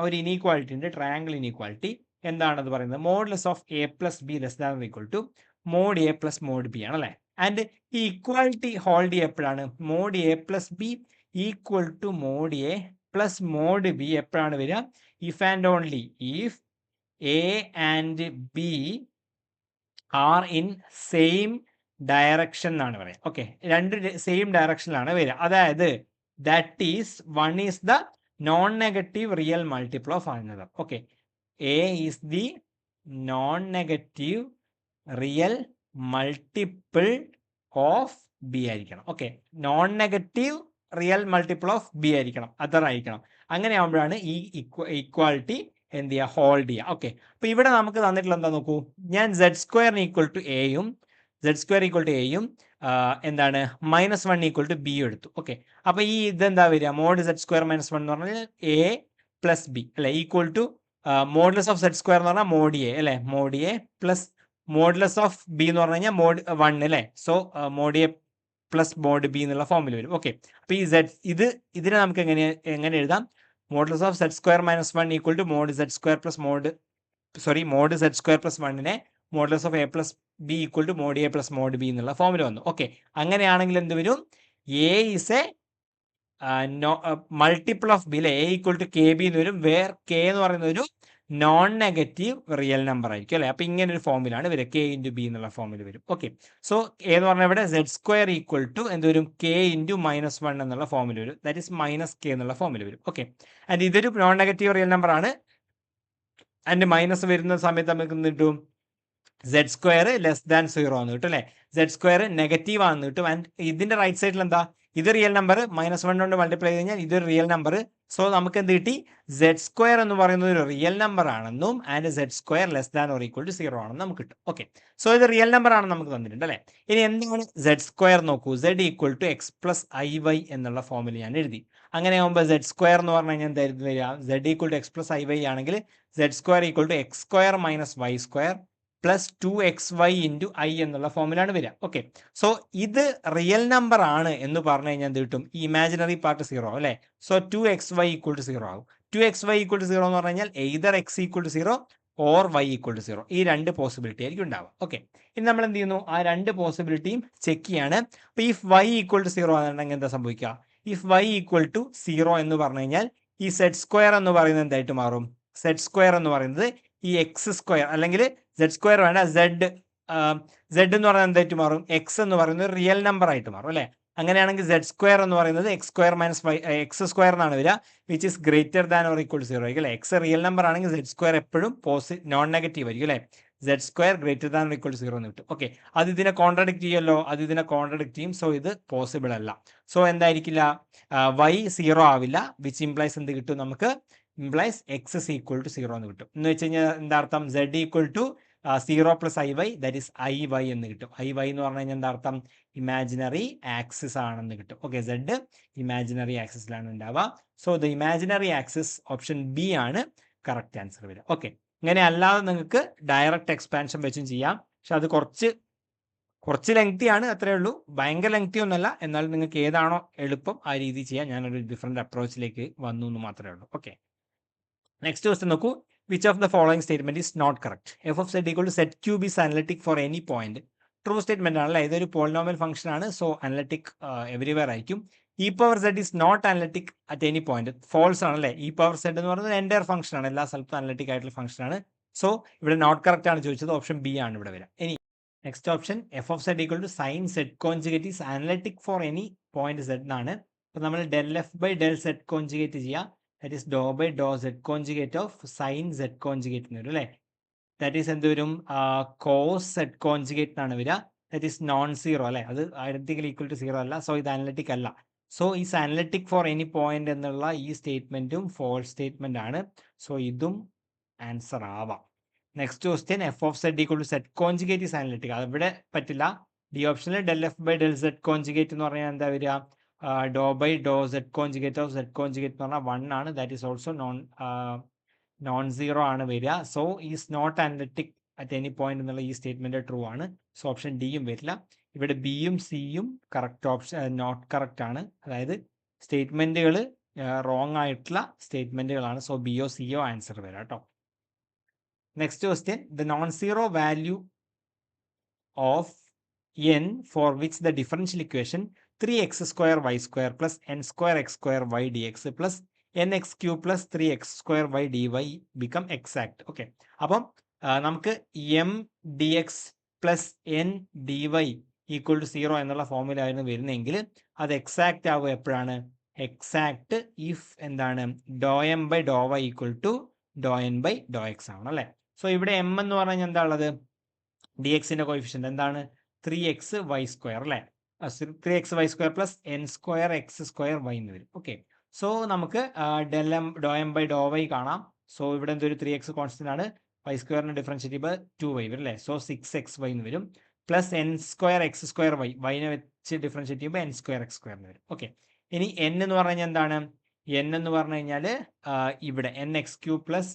ഒരു ഇനീക്വാളിറ്റി, ട്രയാങ്കിൾ ഇനീക്വാളിറ്റി എന്താണെന്ന് പറയുന്നത്? Modulus of A plus B less than equal to mod A plus mod B ആണ് അല്ലേ. ആൻഡ് ഈ ഇക്വാലിറ്റി ഹോൾഡ് ചെയ്യപ്പോഴാണ് mod A plus B equal to mod A plus mod B എപ്പോഴാണ് വരിക? If and only if A and B are in same direction എന്നാണ് പറയുക. Okay, രണ്ട് same ഡയറക്ഷനിലാണ് വരിക. അതായത് that is one is the non negative real multiple of another. Okay, A is the non negative real multiple of B ആയിരിക്കണം. Okay, non negative real multiple of B ആയിരിക്കണം, other ആയിരിക്കണം. അങ്ങനെ ആകുമ്പോഴാണ് ഈ ഇക്വാളിറ്റി എന്ത് ചെയ്യുക, ഹോൾഡ് ചെയ്യുക. Okay, അപ്പോൾ ഇവിടെ നമുക്ക് തന്നിട്ടുള്ള എന്താ നോക്കൂ, ഞാൻ z² ഈക്വൽ ടു എയും എന്താണ് -1 ബി എടുത്തു. ഓക്കെ, അപ്പോൾ ഈ ഇതെന്താ വരിക, മോഡ് z² -1 എന്ന് പറഞ്ഞാൽ എ പ്ലസ് ബി അല്ലെ, equal to modulus of z² എന്ന് പറഞ്ഞാൽ മോഡ് എ അല്ലെ, mod A plus modulus of b എന്ന് പറഞ്ഞു കഴിഞ്ഞാൽ മോഡ് 1 അല്ലേ. So mod A plus mod B എന്നുള്ള ഫോമിൽ വരും. ഓക്കെ, അപ്പോൾ ഈ ഇതിനെ നമുക്ക് എങ്ങനെ എഴുതാം, modulus of z² -1 equal to mod z² plus mod z² plus 1നെ modulus of A plus B equal to mod A plus mod B എന്നുള്ള ഫോമിൽ വന്നു. ഓക്കെ, അങ്ങനെയാണെങ്കിൽ എന്ത് വരും, A is a multiple of B അല്ലെ, A equal to K B എന്ന് വരും, വേർ കെ എന്ന് പറയുന്ന ഒരു നോൺ നെഗറ്റീവ് റിയൽ നമ്പർ ആയിരിക്കും അല്ലെ. അപ്പോൾ ഇങ്ങനെ ഒരു ഫോമിലാണ് വരിക, കെ ഇൻറ്റു ബി എന്നുള്ള ഫോമിൽ വരും. ഓക്കെ, സോ എന്ന് പറഞ്ഞാൽ ഇവിടെ z² ഈക്വൽ ടു എന്ത് വരും, കെ ഇൻറ്റു -1 എന്നുള്ള ഫോമിൽ വരും, ദാറ്റ് ഈസ് -k എന്നുള്ള ഫോമിൽ വരും. ഓക്കെ, ആൻഡ് ഇതൊരു നോൺ നെഗറ്റീവ് റിയൽ നമ്പർ ആണ്. ആൻഡ് മൈനസ് വരുന്ന സമയത്ത് നമുക്ക് എന്ത് കിട്ടും, z² ലെസ് ദാൻ 0 എന്ന് കിട്ടും അല്ലേ, z² നെഗറ്റീവ് ആണെന്ന് കിട്ടും. ആൻഡ് ഇതിന്റെ റൈറ്റ് സൈഡിൽ എന്താ, ഇത് റിയൽ നമ്പർ, -1 കൊണ്ട് മൾട്ടിപ്ലൈ ചെയ്ത് കഴിഞ്ഞാൽ ഇതൊരു റിയൽ നമ്പർ. സോ നമുക്ക് എന്ത് കിട്ടി, z² എന്ന് പറയുന്നത് ഒരു റിയൽ നമ്പർ ആണെന്നും and z² less than or equal to 0 ആണെന്നും നമുക്ക് കിട്ടും. ഓക്കെ, സോ ഇത് റിയൽ നമ്പർ ആണെന്ന് നമുക്ക് തന്നിട്ടുണ്ട് അല്ലേ. ഇനി എന്താണ് z² നോക്കൂ, z equal to x plus iy എന്നുള്ള ഫോമിൽ ഞാൻ എഴുതി. അങ്ങനെ ആകുമ്പോൾ z² എന്ന് പറഞ്ഞു കഴിഞ്ഞാൽ എന്തായിരുന്നു വരിക, z equal to x plus iy ആണെങ്കിൽ z² equal to x² minus y² plus 2xy into i എന്നുള്ള ഫോമിലാണ് വരിക. ഓക്കെ, സോ ഇത് റിയൽ നമ്പർ ആണ് എന്ന് പറഞ്ഞു കഴിഞ്ഞാൽ എന്ത് കിട്ടും, ഈ ഇമാജിനറി പാർട്ട് 0 അല്ലേ. സോ 2xy ഈക്വൽ ടു 0 ആകും. 2xy ഈക്വൽ ടു 0 എന്ന് പറഞ്ഞു കഴിഞ്ഞാൽ either x equal to 0 or y equal to 0, ഈ രണ്ട് പോസിബിലിറ്റി ആയിരിക്കും ഉണ്ടാവുക. ഓക്കെ, ഇനി നമ്മൾ എന്ത് ചെയ്യുന്നു, ആ രണ്ട് പോസിബിലിറ്റിയും ചെക്ക് ചെയ്യാണ്. അപ്പോൾ ഇഫ് y ഈക്വൽ ടു 0 ആണെന്നുണ്ടെങ്കിൽ എന്താ സംഭവിക്കുക, ഇഫ് y ഈക്വൽ ടു 0 എന്ന് പറഞ്ഞു കഴിഞ്ഞാൽ ഈ z² എന്ന് പറയുന്നത് എന്തായിട്ട് മാറും, z² എന്ന് പറയുന്നത് ഈ x² അല്ലെങ്കിൽ z² വേണ്ട z എന്ന് പറയുന്നത് എന്തായിട്ട് മാറും, x എന്ന് പറയുന്നത് റിയൽ നമ്പർ ആയിട്ട് മാറും അല്ലേ. അങ്ങനെയാണെങ്കിൽ z² എന്ന് പറയുന്നത് x² മൈനസ് x² എന്നാണ് വരിക, which is greater than or equal to 0 ആയിരിക്കും അല്ലേ. എക്സ് റിയൽ നമ്പർ ആണെങ്കിൽ z² എപ്പോഴും നോൺ നെഗറ്റീവ് ആയിരിക്കും അല്ലേ, z² greater than or equal to 0 എന്ന് കിട്ടും. ഓക്കെ, അത് ഇതിനെ കോൺട്രഡിക്റ്റ് ചെയ്യുമല്ലോ, അത് ഇതിനെ കോൺട്രഡിക്റ്റ് ചെയ്യും. സോ ഇത് പോസിബിൾ അല്ല. സോ എന്തായിരിക്കില്ല, y 0 ആവില്ല, വിച്ച് ഇംപ്ലൈസ് എന്ത് കിട്ടും നമുക്ക്, implies x is equal to 0 എന്ന് കിട്ടും. എന്ന് വെച്ച് കഴിഞ്ഞാൽ എന്താ അർത്ഥം, z equal to 0 plus iy that is iy എന്ന് കിട്ടും. iy എന്ന് പറഞ്ഞു കഴിഞ്ഞാൽ എന്താ അർത്ഥം, ഇമാജിനറി ആക്സിസ് ആണെന്ന് കിട്ടും. ഓക്കെ, z ഇമാജിനറി ആക്സിസിലാണ് ഉണ്ടാവുക. So the imaginary axis option b ആണ് കറക്റ്റ് ആൻസർ വരിക. ഓക്കെ, ഇങ്ങനെ അല്ലാതെ നിങ്ങൾക്ക് ഡയറക്റ്റ് എക്സ്പാൻഷൻ വെച്ചും ചെയ്യാം, പക്ഷെ അത് കുറച്ച് ലെങ്തി ആണ്, അത്രേ ഉള്ളൂ, ഭയങ്കര ലെങ്തി ഒന്നല്ല. എന്നാൽ നിങ്ങൾക്ക് ഏതാണോ എളുപ്പം ആ രീതി ചെയ്യാം. ഞാനൊരു ഡിഫറെൻറ്റ് അപ്രോച്ചിലേക്ക് വന്നു എന്ന് മാത്രമേ ഉള്ളൂ. ഓക്കെ, നെക്സ്റ്റ് ക്വസ്റ്റ്യൻ നോക്കൂ, which of the following statement is not correct, f of Z equal to z cube is analytic for any point. True statement ആണല്ലേ, ഇതൊരു പോളിനോമിയൽ ഫംഗ്ഷൻ ആണ്. സോ അനലിറ്റിക് എവരിവെയർ ആയിരിക്കും. E power z is not analytic at any point, false ആണല്ലേ. E power z എന്ന് പറയുന്നത് entire function ആണ്, എല്ലാ സ്ഥലത്തും അനലിറ്റിക് ആയിട്ടുള്ള ഫംഗ്ഷൻ ആണ്. സോ ഇവിടെ നോട്ട് കറക്റ്റ് ആണ് ചോദിച്ചത്, ഓപ്ഷൻ ബി ആണ് ഇവിടെ വരിക. ഇനി next option, f of Z equal to sine z conjugate is analytic for any point z എന്നാണ്. അപ്പോൾ നമ്മൾ del F by del Z conjugate ചെയ്യുക, that is dou by dou z conjugate of sin z conjugate എന്ന് വരും അല്ലേ. That is എന്ത് വരും, cos Z conjugate എന്നാണ് വരിക, ദാറ്റ് ഈസ് നോൺ സീറോ അല്ലേ, അത് ഐഡന്റിക്കൽ ഈക്വൽ ടു 0 അല്ല. സോ ഇത് അനലിറ്റിക് അല്ല. So is analytic for any point എന്നുള്ള ഈ സ്റ്റേറ്റ്മെന്റും ഫോൾസ് സ്റ്റേറ്റ്മെന്റ് ആണ്. സോ ഇതും ആൻസർ ആവാം. Next question, F of Z equal to Z conjugate is analytic, അത് ഇവിടെ പറ്റില്ല. ഡി ഓപ്ഷനിൽ del F by del Z conjugate എന്ന് പറഞ്ഞാൽ എന്താ വരിക, doe by doe Z conjugate of Z conjugate എന്ന് പറഞ്ഞാൽ 1 ആണ്, that is also non zero ആണ് വരിക. So is not analytic at any point എന്നുള്ള ഈ സ്റ്റേറ്റ്മെന്റ് ട്രൂ ആണ്. സോ ഓപ്ഷൻ ഡിയും വരില്ല. ഇവിടെ ബിയും സിയും കറക്റ്റ് ഓപ്ഷൻ നോട്ട് കറക്റ്റ് ആണ്, അതായത് സ്റ്റേറ്റ്മെന്റുകൾ റോങ് ആയിട്ടുള്ള സ്റ്റേറ്റ്മെന്റുകളാണ്. സോ ബിയോ സിയോ ആൻസർ വരാം കേട്ടോ. Next question, the non zero value of n for which the differential equation 3x square y square plus n square x square y dx plus nx cube plus 3x square y dy become exact. ഓക്കെ, അപ്പം നമുക്ക് M d x plus N d y equal to 0 എന്നുള്ള ഫോമിലായിരുന്നു വരുന്നതെങ്കിൽ അത് exact ആവുക എപ്പോഴാണ്, exact if എന്താണ്, doe M by doe Y equal to doe N by doe X ആണ് അല്ലേ. സോ ഇവിടെ എം എന്ന് പറഞ്ഞാൽ എന്താ ഉള്ളത്, ഡി എക്സിന്റെ കോയിഫിഷ്യന്റ് എന്താണ്, 3x y സ്ക്വയർ അല്ലേ. 3xy² plus n² x² y എന്ന് വരും. ഓക്കെ, സോ നമുക്ക് ∂m/∂y കാണാം. സോ ഇവിടെ എന്തൊരു 3x കോൺസ്റ്റന്റ് ആണ്, y² ഡിഫറൻഷിയേറ്റ് ചെയ്യുമ്പോൾ 2y വരും അല്ലേ. സോ 6xy എന്ന് വരും പ്ലസ് n² x² y നെ വെച്ച് ഡിഫറൻഷിയേറ്റ് ചെയ്യുമ്പോൾ n² x² എന്ന് വരും. ഓക്കെ, ഇനി n എന്ന് പറഞ്ഞു കഴിഞ്ഞാൽ എന്താണ്? n എന്ന് പറഞ്ഞു കഴിഞ്ഞാൽ ഇവിടെ nx³ പ്ലസ്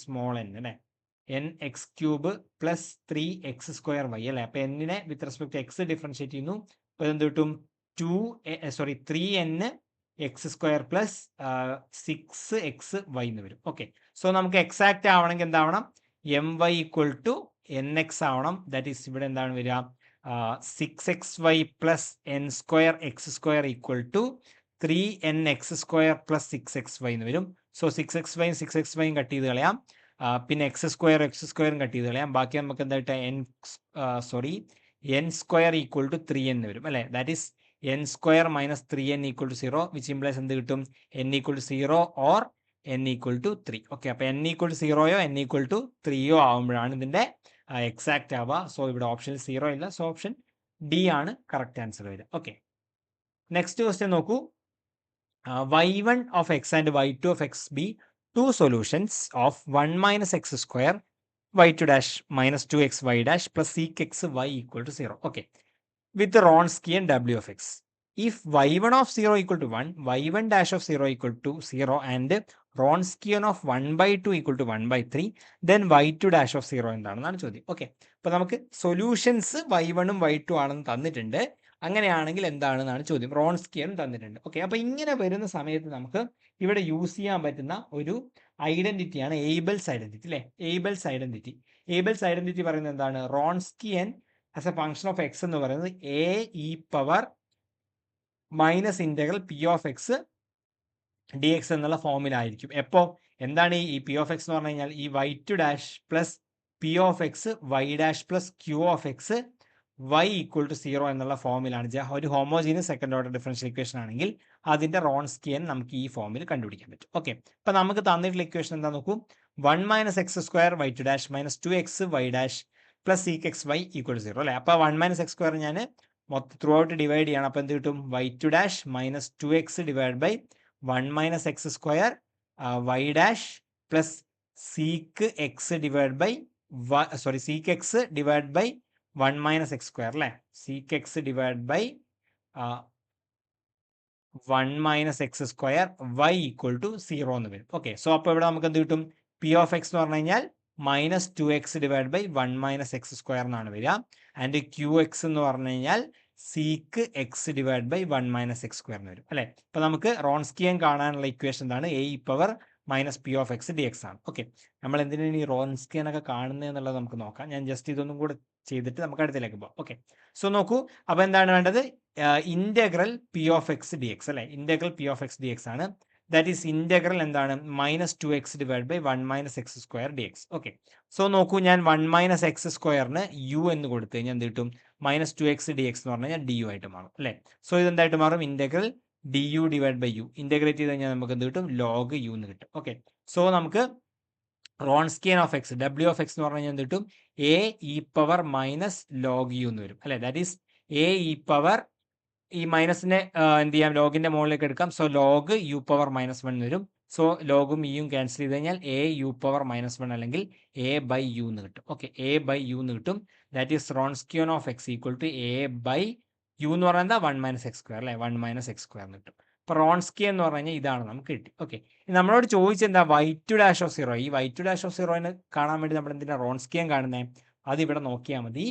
സ്മോൾ n അല്ലേ, nx³ പ്ലസ് 3x² y അല്ലേ. അപ്പൊ എന്നിനെ വിത്ത് റെസ്പെക്ട് എക്സ് ഡിഫറൻഷിയേറ്റ് ചെയ്യുന്നു. അപ്പോൾ എന്ത് കിട്ടും? 3n x² പ്ലസ് 6xy എന്ന് വരും. ഓക്കെ, സോ നമുക്ക് എക്സാക്ട് ആവണമെങ്കിൽ എന്താവണം? my ഈക്വൽ ടു nx ആവണം. ദാറ്റ് ഈസ് ഇവിടെ എന്താണ് വരിക? 6xy plus n² x² equal to 3nx² plus 6xy എന്ന് വരും. സോ 6xy 6xy കട്ട് ചെയ്ത് കളയാം, പിന്നെ x² കട്ട് ചെയ്ത് കളയാം. ബാക്കി നമുക്ക് എന്താ കിട്ടുക? n² ഈക്വൽ ടു 3n എന്ന് വരും അല്ലേ. That is n² minus 3n equal to 0 which implies എന്ത് കിട്ടും? n equal to 0 or n equal to 3. Okay, അപ്പോൾ n ഈക്വൽ ടു 0യോ n ഈക്വൽ ടു 3യോ ആവുമ്പോഴാണ് ഇതിൻ്റെ എക്സാക്റ്റ് ആവുക. സോ ഇവിടെ ഓപ്ഷൻ 0 ഇല്ല, സോ ഓപ്ഷൻ ഡി ആണ് കറക്റ്റ് ആൻസർ വരിക. ഓക്കെ, നെക്സ്റ്റ് ക്വസ്റ്റ്യൻ നോക്കൂ. y1 of x and y2 of x be two solutions of 1 minus x² y2 dash minus 2xy dash plus sec x y equal to 0. Okay, with the Wronskian w of x. If y1 of 0 equal to 1, y1 dash of 0 equal to 0 and Wronskian of 1/2 equal to 1/3, then y2 dash of 0 എന്താണെന്നാണ് ചോദ്യം. Okay, അപ്പോൾ നമുക്ക് solutions y1ഉം y2 ആണെന്ന് തന്നിട്ടുണ്ട്. അങ്ങനെയാണെങ്കിൽ എന്താണെന്നാണ് ചോദ്യം. Wronskian തന്നിട്ടുണ്ട്. ഓക്കെ, അപ്പോൾ ഇങ്ങനെ വരുന്ന സമയത്ത് നമുക്ക് ഇവിടെ യൂസ് ചെയ്യാൻ പറ്റുന്ന ഒരു ഐഡന്റിറ്റിയാണ് ഏബിൾസ് ഐഡന്റിറ്റി അല്ലേ. ഏബിൾസ് ഐഡന്റിറ്റി പറയുന്നത് എന്താണ്? Wronskian as A function of x എന്ന് പറയുന്നത് a e⁻ minus integral p of x dx എന്നുള്ള ഫോമിലായിരിക്കും. എപ്പോൾ? എന്താണ് ഈ p ഓഫ് എക്സ് എന്ന് പറഞ്ഞു കഴിഞ്ഞാൽ ഈ y2 dash plus p of x y dash plus q of x y equal to 0 എന്നുള്ള ഫോമിലാണ്. ഒരു homogeneous second order differential equation ആണെങ്കിൽ അതിന്റെ റോൺസ്കിയൻ നമുക്ക് ഈ ഫോമിൽ കണ്ടുപിടിക്കാൻ പറ്റും. ഓക്കെ, അപ്പൊ നമുക്ക് തന്നിട്ടുള്ള ഇക്വേഷൻ എന്താ നോക്കൂ. 1 minus x² y2 dash minus 2xy dash plus sec xy equal to 0 അല്ലേ. അപ്പൊ 1 മൈനസ് x² ഞാൻ മൊത്തം ത്രൂ ഔട്ട് ഡിവൈഡ് ചെയ്യണം. അപ്പൊ എന്ത് കിട്ടും? y2 dash minus 2x divide by 1 minus x² y dash plus sec x divide by sec x divide by 1 minus x² അല്ലേ. sec x divide by 1 minus x² y equal to 0 എന്ന് വരും. Okay, so അപ്പോൾ ഇവിടെ നമുക്ക് എന്ത് കിട്ടും? p of x എന്ന് പറഞ്ഞു കഴിഞ്ഞാൽ minus 2x divide by 1 minus x² എന്നാണ് വരിക. ആൻഡ് qx എന്ന് പറഞ്ഞു കഴിഞ്ഞാൽ sec x divide by 1 minus x² എന്ന് വരും അല്ലേ. അപ്പോൾ നമുക്ക് റോൺസ്കിയൻ കാണാനുള്ള ഇക്വേഷൻ എന്താണ്? a e⁻ minus p of x dx ആണ്. ഓക്കെ, നമ്മൾ എന്തിനാണ് ഈ റോൺസ്കിയൻ ഒക്കെ കാണുന്നത് എന്നുള്ളത് നമുക്ക് നോക്കാം. ഞാൻ ജസ്റ്റ് ഇതൊന്നും കൂടെ ചെയ്തിട്ട് നമുക്ക് അടുത്തേക്ക് പോകാം. ഓക്കെ, സോ നോക്കൂ. അപ്പോൾ എന്താണ് വേണ്ടത്? Integral p of x dx അല്ലേ. Integral p of x dx ആണ്. ദാറ്റ് ഈസ് ഇന്റഗ്രൽ എന്താണ്? Minus 2x divide by 1 minus x² dx. Okay, so നോക്കൂ, ഞാൻ 1 മൈനസ് x² u എന്ന് കൊടുത്തു കഴിഞ്ഞാൽ എന്ത് കിട്ടും? മൈനസ് 2x dx എന്ന് പറഞ്ഞു കഴിഞ്ഞാൽ du ആയിട്ട് മാറും അല്ലേ. സോ ഇതെന്തായിട്ട് മാറും? Integral du divide by u. Integrate ചെയ്ത് കഴിഞ്ഞാൽ നമുക്ക് എന്ത് കിട്ടും? ലോഗ് u എന്ന് കിട്ടും. ഓക്കെ, സോ നമുക്ക് Wronskian of x w of x എന്ന് പറഞ്ഞു കഴിഞ്ഞാൽ എന്ത് കിട്ടും? a e⁻ minus log u എന്ന് വരും അല്ലേ. ദാറ്റ് ഈസ് a e⁻, ഈ മൈനസിനെ എന്ത് ചെയ്യാം? ലോഗിന്റെ മുകളിലേക്ക് എടുക്കാം. സോ ലോഗ് u⁻ മൈനസ് 1 വരും. സോ ലോഗും യും ക്യാൻസൽ ചെയ്ത് കഴിഞ്ഞാൽ a u⁻ മൈനസ് 1 അല്ലെങ്കിൽ a/u എന്ന് കിട്ടും. ഓക്കെ, a/u എന്ന് കിട്ടും. That is Wronskian of x equal to a/u എന്ന് പറഞ്ഞാൽ എന്താ? 1 മൈനസ് x² അല്ലേ. 1 മൈനസ് x² എന്ന് കിട്ടും. അപ്പോൾ റോൺസ്കിയൻ എന്ന് പറഞ്ഞു കഴിഞ്ഞാൽ ഇതാണ് നമുക്ക് കിട്ടി. ഓക്കെ, നമ്മളോട് ചോദിച്ചെന്താ? y2 dash of 0. ഈ y2 ഡാഷ് ഓഫ് 0 കാണാൻ വേണ്ടി നമ്മൾ എന്തിനാ റോൺസ്കിയൻ കാണുന്നത്? അതിവിടെ നോക്കിയാൽ മതി.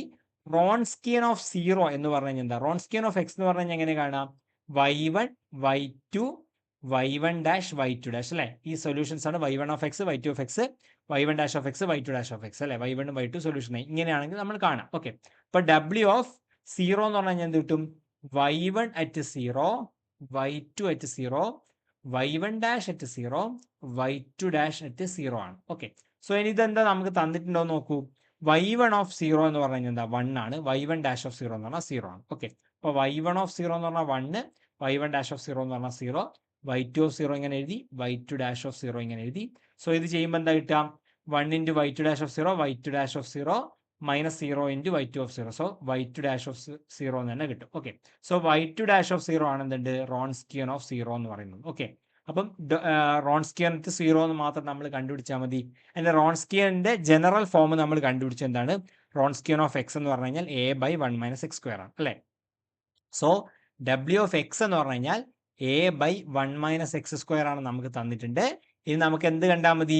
റോൺസ്കിയൻ ഓഫ് 0 എന്ന് പറഞ്ഞു കഴിഞ്ഞാൽ എന്താ? റോൺസ്കിയൻ ഓഫ് എക്സ് എന്ന് പറഞ്ഞു കഴിഞ്ഞാൽ എങ്ങനെ കാണാം? y1 y2 y1 dash y2 dash അല്ലേ. ഈ സൊല്യൂഷൻസ് ആണ് y1 of X, y2 of X, y1 dash of X, y2 dash of x അല്ലേ. y1 y2 സൊല്യൂഷൻ ഇങ്ങനെയാണെങ്കിൽ നമ്മൾ കാണാം. ഓക്കെ, അപ്പോൾ w ഓഫ് 0 എന്ന് പറഞ്ഞു കഴിഞ്ഞാൽ എന്ത് കിട്ടും? y1 at 0, y2 at 0, y1 dash at 0, y2 dash at 0 ആണ്. ഓക്കെ, സോ ഇനി ഇതെന്താ നമുക്ക് തന്നിട്ടുണ്ടോ നോക്കൂ. y1 ഓഫ് 0 എന്ന് പറഞ്ഞു കഴിഞ്ഞാൽ എന്താ? 1 ആണ്. y1 ഡാഷ് ഓഫ് 0 എന്ന് പറഞ്ഞാൽ 0 ആണ്. ഓക്കെ, അപ്പോൾ y1 ഓഫ് 0 എന്ന് പറഞ്ഞാൽ 1, y1 ഡാഷ് ഓഫ് 0 എന്ന് പറഞ്ഞാൽ 0, y2 ഓഫ് 0 ഇങ്ങനെ എഴുതി, y2 ഡാഷ് ഓഫ് 0 ഇങ്ങനെ എഴുതി. സോ ഇത് ചെയ്യുമ്പോൾ എന്താ കിട്ടുക? 1 into y2 dash of 0, y2 dash of 0, -0 into y2 of 0. So y2 dash of 0 എന്ന് തന്നെ കിട്ടും. Okay, so y2 dash of 0 ആണ് എന്തുണ്ട് റോൺസ്കിയൻ ഓഫ് 0 എന്ന് പറയുന്നത്. ഓക്കെ, അപ്പം റോൺസ്കിയൻത്ത് 0 എന്ന് മാത്രം നമ്മൾ കണ്ടുപിടിച്ചാൽ മതി. അതിൻ്റെ റോൺസ്കിയൻ്റെ ജനറൽ ഫോം നമ്മൾ കണ്ടുപിടിച്ച എന്താണ് റോൺസ്കിയൻ ഓഫ് എക്സ് എന്ന് പറഞ്ഞു കഴിഞ്ഞാൽ a/1 - x² ആണ് അല്ലേ. സോ w ഓഫ് എക്സ് എന്ന് പറഞ്ഞു കഴിഞ്ഞാൽ a/1 - x² ആണ് നമുക്ക് തന്നിട്ടുണ്ട്. ഇനി നമുക്ക് എന്ത് കണ്ടാൽ മതി,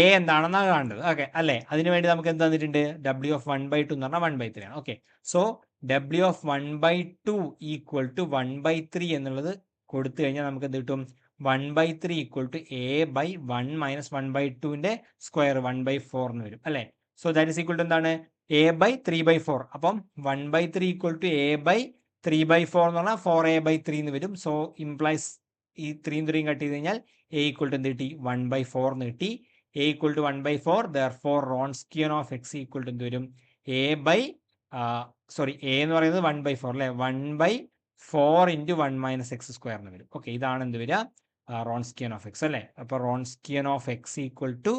എ എന്താണെന്നാണ് കാണേണ്ടത്. ഓക്കെ അല്ലേ, അതിനുവേണ്ടി നമുക്ക് എന്ത് തന്നിട്ടുണ്ട് w ഓഫ് 1/2 എന്ന് പറഞ്ഞാൽ 1/3 ആണ്. Okay, so w of 1/2 equal to 1/3 എന്നുള്ളത് കൊടുത്തു കഴിഞ്ഞാൽ നമുക്ക് എന്ത് കിട്ടും 1/3 ഈക്വൽ ടു a/1 - 1/2ൻ്റെ സ്ക്വയർ 1/4 എന്ന് വരും അല്ലേ. So that is equal to എന്താണ് a/3/4. അപ്പം 1/3 ഈക്വൽ ടു a/3/4 എന്ന് പറഞ്ഞാൽ 4a/3 എന്ന് വരും. സോ ഇംപ്ലൈസ് ഈ 3 3 കട്ട് ചെയ്ത് കഴിഞ്ഞാൽ a ഈക്വൽ ടു എന്ത് കിട്ടി 1/4 എന്ന് കിട്ടി. a equal to 1/4, therefore Wronskian of x equal to എന്ത് വരും a എന്ന് പറയുന്നത് 1/4 അല്ലേ, 1/4 ഇൻറ്റു 1 - x² എന്ന് വരും. ഓക്കെ, ഇതാണ് എന്ത് വരിക റോൺസ്കിയൻ ഓഫ് എക്സ് അല്ലേ. അപ്പോൾ Wronskian of x equal to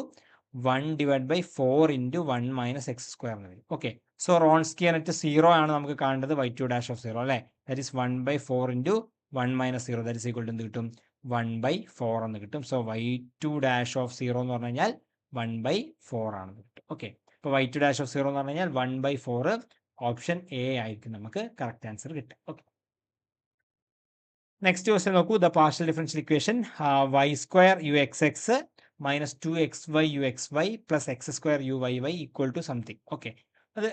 1/4 into 1 - x² എന്ന് വരും. ഓക്കെ, സോ റോൺസ്കിയൻ അറ്റ് 0 ആണ് നമുക്ക് കാണേണ്ടത് y2 ഡാഷ് ഓഫ് 0 അല്ലേ. That is 1/4 into 1 - 0 that is equal to എന്ത് കിട്ടും 1/4 എന്ന് കിട്ടും. സോ y2 ഡാഷ് ഓഫ് 0 എന്ന് പറഞ്ഞു കഴിഞ്ഞാൽ 1/4 ആണെന്ന് കിട്ടും. ഓക്കെ, അപ്പോൾ y2 ഡാഷ് ഓഫ് 0 എന്ന് പറഞ്ഞു കഴിഞ്ഞാൽ 1/4, ഓപ്ഷൻ എ ആയിരിക്കും നമുക്ക് കറക്റ്റ് ആൻസർ കിട്ടുക. ഓക്കെ, നെക്സ്റ്റ് ക്വസ്റ്റ്യൻ നോക്കൂ. The partial differential equation y² uxx - 2xy uxy plus x² uyy equal to something. Okay, അത്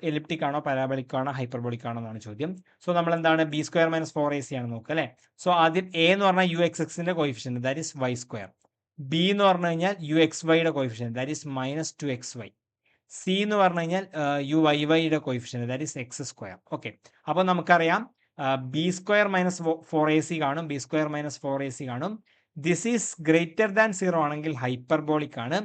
എലിപ്റ്റിക് ആണോ പാരാബോളിക് ആണോ ഹൈപ്പർബോളിക് ആണോ എന്നാണ് ചോദ്യം. സോ നമ്മൾ എന്താണ് b² - 4ac ആണ് നോക്കുക അല്ലേ. സോ ആദ്യം a എന്ന് പറഞ്ഞാൽ uxxന്റെ coefficient that is y², b എന്ന് പറഞ്ഞു കഴിഞ്ഞാൽ uxyയുടെ coefficient that is -2xy, c എന്ന് പറഞ്ഞു കഴിഞ്ഞാൽ uyyയുടെ coefficient that is x². Okay, അപ്പോൾ നമുക്കറിയാം b² - 4ac കാണും, b² - 4ac കാണും. ദിസ് ഈസ് ഗ്രേറ്റർ ദാൻ 0 ആണെങ്കിൽ ഹൈപ്പർബോളിക് ആണ്,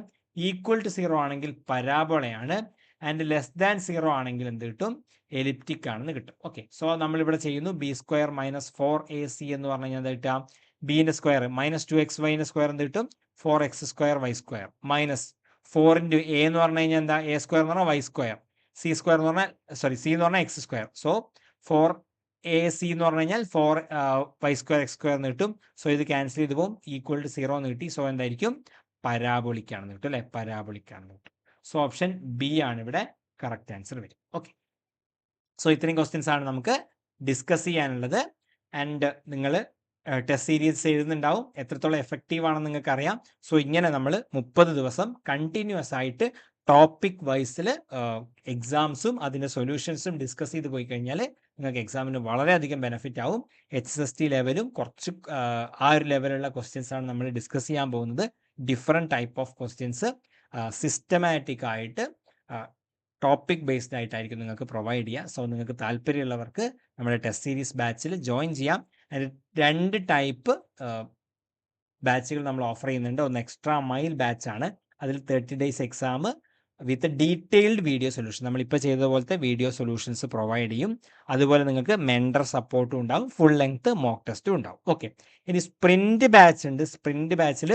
ഈക്വൽ ടു 0 ആണെങ്കിൽ പരാബോളയാണ്, ആൻഡ് ലെസ് ദാൻ 0 ആണെങ്കിൽ എന്ത് കിട്ടും എലിപ്റ്റിക് ആണെന്ന് കിട്ടും. ഓക്കെ, സോ നമ്മളിവിടെ ചെയ്യുന്നു b² - 4ac എന്ന് പറഞ്ഞു കഴിഞ്ഞാൽ എന്താ കിട്ടുക ബിന്റെ സ്ക്വയർ -2xyന്റെ സ്ക്വയർ എന്ത് കിട്ടും 4x² y² minus 4 into a എന്ന് പറഞ്ഞു കഴിഞ്ഞാൽ എന്താ a² എന്ന് പറഞ്ഞാൽ y², c² എന്ന് പറഞ്ഞാൽ c എന്ന് പറഞ്ഞാൽ x². സോ 4ac എന്ന് പറഞ്ഞു കഴിഞ്ഞാൽ 4y² x² എന്ന് കിട്ടും. സോ ഇത് ക്യാൻസൽ ചെയ്ത് പോകും, ഈക്വൽ ടു 0 എന്ന് കിട്ടി. സോ എന്തായിരിക്കും പരാബോളിക് ആണെന്ന് കിട്ടും അല്ലേ, പരാബോളിക് ആണെന്ന് കിട്ടും. സോ ഓപ്ഷൻ ബി ആണ് ഇവിടെ കറക്റ്റ് ആൻസർ വരും. ഓക്കെ, സോ ഇത്രയും ക്വസ്റ്റ്യൻസ് ആണ് നമുക്ക് ഡിസ്കസ് ചെയ്യാനുള്ളത്. ആൻഡ് നിങ്ങൾ ടെസ്റ്റ് സീരീസ് എഴുതുന്നുണ്ടാവും, എത്രത്തോളം എഫക്റ്റീവ് ആണെന്ന് നിങ്ങൾക്ക് അറിയാം. സോ ഇങ്ങനെ നമ്മൾ 30 ദിവസം കണ്ടിന്യൂസ് ആയിട്ട് ടോപ്പിക് വൈസിൽ എക്സാംസും അതിൻ്റെ സൊല്യൂഷൻസും ഡിസ്കസ് ചെയ്ത് പോയി കഴിഞ്ഞാൽ നിങ്ങൾക്ക് എക്സാമിന് വളരെയധികം ബെനിഫിറ്റ് ആവും. HSST ലെവലും കുറച്ച് ആ ഒരു ലെവലുള്ള ക്വസ്റ്റ്യൻസ് ആണ് നമ്മൾ ഡിസ്കസ് ചെയ്യാൻ പോകുന്നത്. Different type of questions systematic ആയിട്ട് ടോപ്പിക് ബേസ്ഡ് ആയിട്ടായിരിക്കും നിങ്ങൾക്ക് പ്രൊവൈഡ് ചെയ്യുക. സോ നിങ്ങൾക്ക് താല്പര്യമുള്ളവർക്ക് നമ്മുടെ ടെസ്റ്റ് സീരീസ് ബാച്ചിൽ ജോയിൻ ചെയ്യാം. അതിൽ 2 ടൈപ്പ് ബാച്ചുകൾ നമ്മൾ ഓഫർ ചെയ്യുന്നുണ്ട്. ഒന്ന് എക്സ്ട്രാ മൈൽ ബാച്ചാണ്, അതിൽ 30 days എക്സാം വിത്ത് ഡീറ്റെയിൽഡ് വീഡിയോ സൊല്യൂഷൻ, നമ്മളിപ്പോൾ ചെയ്ത പോലത്തെ വീഡിയോ സൊല്യൂഷൻസ് പ്രൊവൈഡ് ചെയ്യും. അതുപോലെ നിങ്ങൾക്ക് മെൻറ്റർ സപ്പോർട്ടും ഉണ്ടാവും, ഫുൾ ലെങ്ത് മോക്ക് ടെസ്റ്റും ഉണ്ടാവും. ഓക്കെ, ഇനി സ്പ്രിൻറ്റ് ബാച്ച് ഉണ്ട്. സ്പ്രിൻറ്റ് ബാച്ചിൽ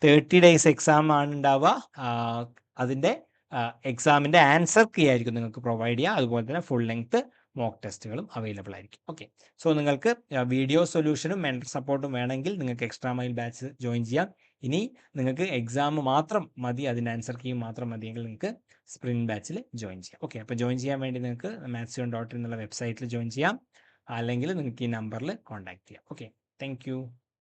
30 days എക്സാം ആണ് ഉണ്ടാവുക. അതിൻ്റെ എക്സാമിൻ്റെ ആൻസർ കീ ആയിരിക്കും നിങ്ങൾക്ക് പ്രൊവൈഡ് ചെയ്യുക. അതുപോലെ തന്നെ ഫുൾ ലെങ്ത് മോക്ക് ടെസ്റ്റുകളും അവൈലബിൾ ആയിരിക്കും. ഓക്കെ, സോ നിങ്ങൾക്ക് വീഡിയോ സൊല്യൂഷനും മെൻറ്റർ സപ്പോർട്ടും വേണമെങ്കിൽ നിങ്ങൾക്ക് എക്സ്ട്രാ മൈൽ ബാച്ച് ജോയിൻ ചെയ്യാം. ഇനി നിങ്ങൾക്ക് എക്സാം മാത്രം മതി, അതിൻ്റെ ആൻസർ കീ മാത്രം മതിയെങ്കിൽ നിങ്ങൾക്ക് സ്പ്രിൻറ്റ് ബാച്ചിൽ ജോയിൻ ചെയ്യാം. ഓക്കെ, അപ്പോൾ ജോയിൻ ചെയ്യാൻ വേണ്ടി നിങ്ങൾക്ക് mathsion.in എന്നുള്ള വെബ്സൈറ്റിൽ ജോയിൻ ചെയ്യാം, അല്ലെങ്കിൽ നിങ്ങൾക്ക് ഈ നമ്പറിൽ കോൺടാക്ട് ചെയ്യാം. Okay, thank you.